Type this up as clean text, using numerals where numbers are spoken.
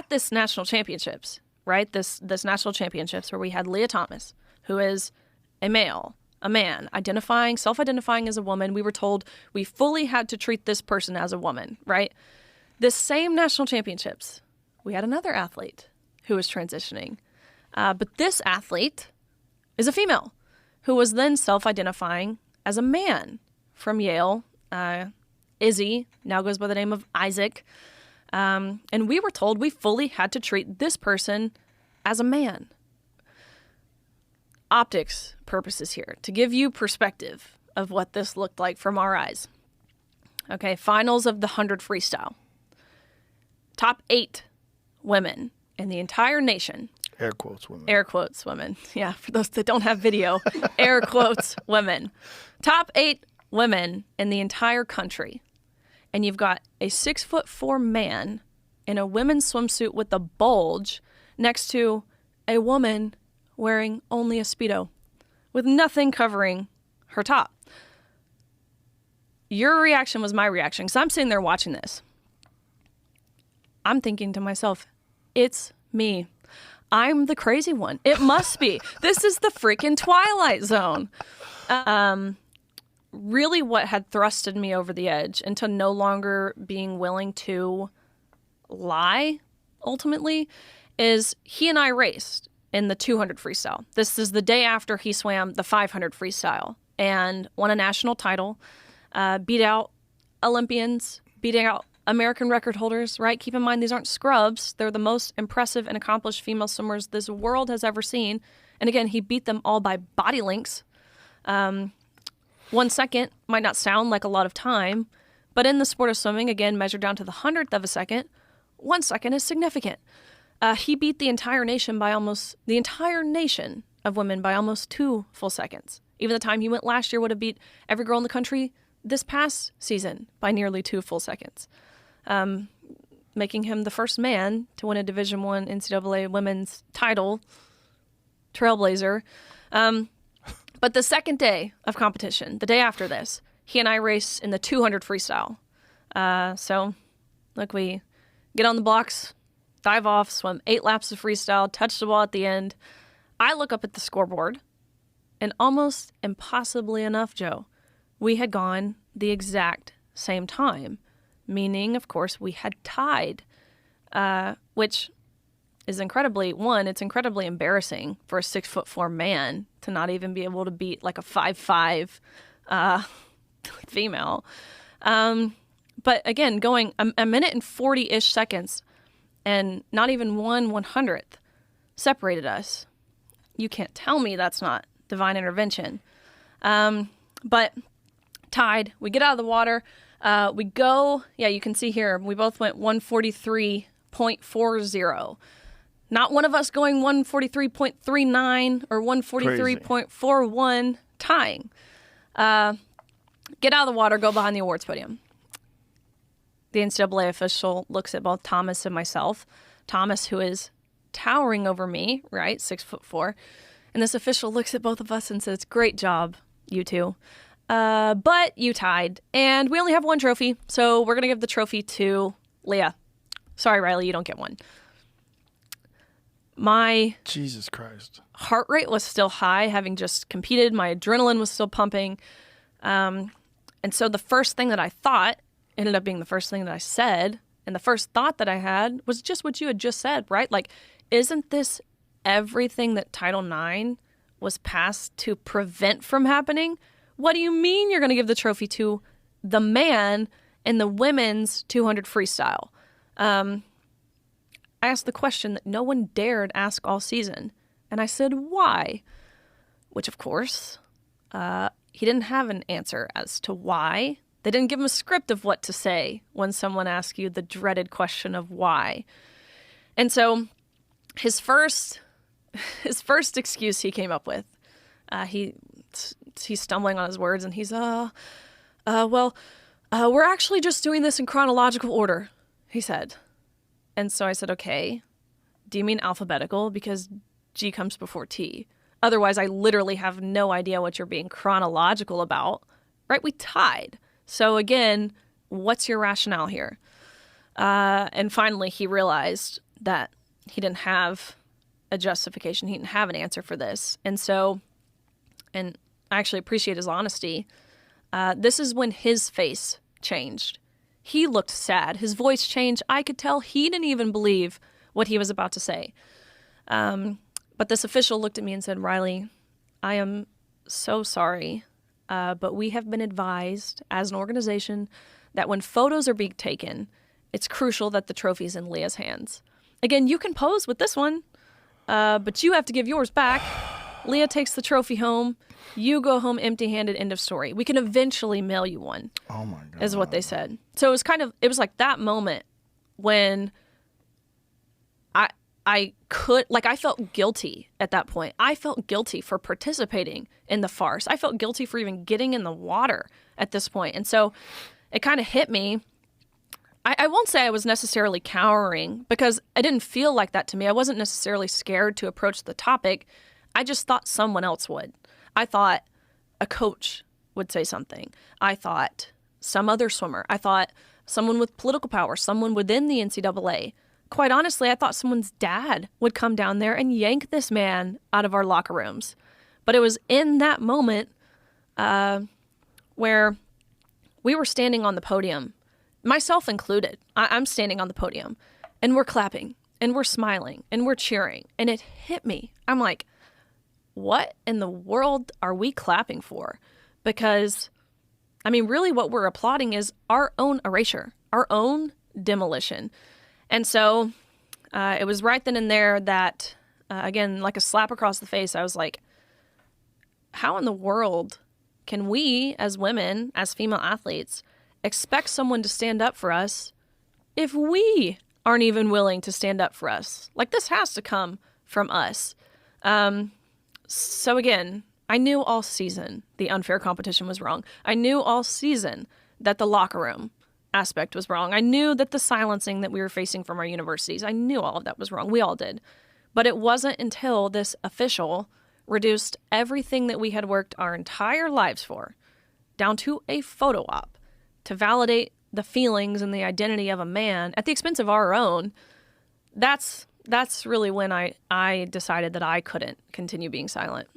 at this national championships, right? This national championships where we had Leah Thomas, who is a male, a man, self-identifying as a woman. We were told we fully had to treat this person as a woman, right? This same national championships, we had another athlete who was transitioning. But this athlete is a female who was then self-identifying as a man from Yale. Izzy now goes by the name of Isaac. And we were told we fully had to treat this person as a man. Optics purposes here, to give you perspective of what this looked like from our eyes. Okay, finals of the 100 freestyle. Top 8 women in the entire nation. Air quotes women. Air quotes women. Yeah, for those that don't have video, air quotes women. Top 8 women in the entire country. And you've got a 6'4" man in a women's swimsuit with a bulge next to a woman wearing only a Speedo with nothing covering her top. Your reaction was my reaction, because I'm sitting there watching this. I'm thinking to myself, it's me. I'm the crazy one. It must be. This is the freaking Twilight Zone. Really what had thrusted me over the edge into no longer being willing to lie, ultimately, is he and I raced in the 200 freestyle. This is the day after he swam the 500 freestyle and won a national title, beat out Olympians, beating out American record holders, right? Keep in mind, these aren't scrubs. They're the most impressive and accomplished female swimmers this world has ever seen. And again, he beat them all by body lengths. 1 second might not sound like a lot of time, but in the sport of swimming, again, measured down to the 100th of a second, 1 second is significant. He beat the entire nation of women by almost 2 full seconds. Even the time he went last year would have beat every girl in the country this past season by nearly 2 full seconds, making him the first man to win a Division I NCAA women's title, trailblazer. But the second day of competition, the day after this, he and I raced in the 200 freestyle. So, look, we get on the blocks, dive off, swim 8 laps of freestyle, touch the ball at the end. I look up at the scoreboard, and almost impossibly enough, Joe, we had gone the exact same time, meaning, of course, we had tied, which is it's incredibly embarrassing for a 6'4" man to not even be able to beat like a 5'5" female. But again, going a minute and 40-ish seconds and not even 1/100th separated us. You can't tell me that's not divine intervention. But tied, we get out of the water. We go, you can see here, we both went 143.40. Not one of us going 143.39 or 143.41, tying. Get out of the water, go behind the awards podium. The NCAA official looks at both Thomas and myself. Thomas, who is towering over me, right, 6'4", and this official looks at both of us and says, "Great job, you two. But you tied, and we only have 1 trophy, so we're going to give the trophy to Leah. Sorry, Riley, you don't get one." My Jesus Christ. Heart rate was still high, having just competed. My adrenaline was still pumping. And so the first thing that I thought ended up being the first thing that I said. And the first thought that I had was just what you had just said, right? Like, isn't this everything that Title IX was passed to prevent from happening? What do you mean you're going to give the trophy to the man in the women's 200 freestyle? I asked the question that no one dared ask all season. And I said, why? Which, of course, he didn't have an answer as to why. They didn't give him a script of what to say when someone asks you the dreaded question of why. And so his first excuse he came up with, he's stumbling on his words, and he's, we're actually just doing this in chronological order, he said. And so I said, okay, do you mean alphabetical? Because G comes before T. Otherwise, I literally have no idea what you're being chronological about, right? We tied. So again, what's your rationale here? And finally, he realized that he didn't have a justification. He didn't have an answer for this. And so, and I actually appreciate his honesty. This is when his face changed. He looked sad. His voice changed. I could tell he didn't even believe what he was about to say. But this official looked at me and said, "Riley, I am so sorry, but we have been advised as an organization that when photos are being taken, it's crucial that the trophy's in Leah's hands. Again, you can pose with this one, but you have to give yours back. Leah takes the trophy home. You go home empty-handed, end of story. We can eventually mail you one." Oh my God. Is what they said. So it was like that moment when I felt guilty at that point. I felt guilty for participating in the farce. I felt guilty for even getting in the water at this point. And so it kind of hit me. I won't say I was necessarily cowering, because I didn't feel like that to me. I wasn't necessarily scared to approach the topic. I just thought someone else would. I thought a coach would say something. I thought some other swimmer. I thought someone with political power, someone within the NCAA. Quite honestly, I thought someone's dad would come down there and yank this man out of our locker rooms. But it was in that moment where we were standing on the podium, myself included. I'm standing on the podium, and we're clapping, and we're smiling, and we're cheering. And it hit me. I'm like, what in the world are we clapping for? Because, I mean, really what we're applauding is our own erasure, our own demolition. And so it was right then and there that, again, like a slap across the face, I was like, how in the world can we as women, as female athletes, expect someone to stand up for us if we aren't even willing to stand up for us? Like, this has to come from us. So again, I knew all season the unfair competition was wrong. I knew all season that the locker room aspect was wrong. I knew that the silencing that we were facing from our universities, I knew all of that was wrong. We all did. But it wasn't until this official reduced everything that we had worked our entire lives for down to a photo op to validate the feelings and the identity of a man at the expense of our own. That's really when I decided that I couldn't continue being silent.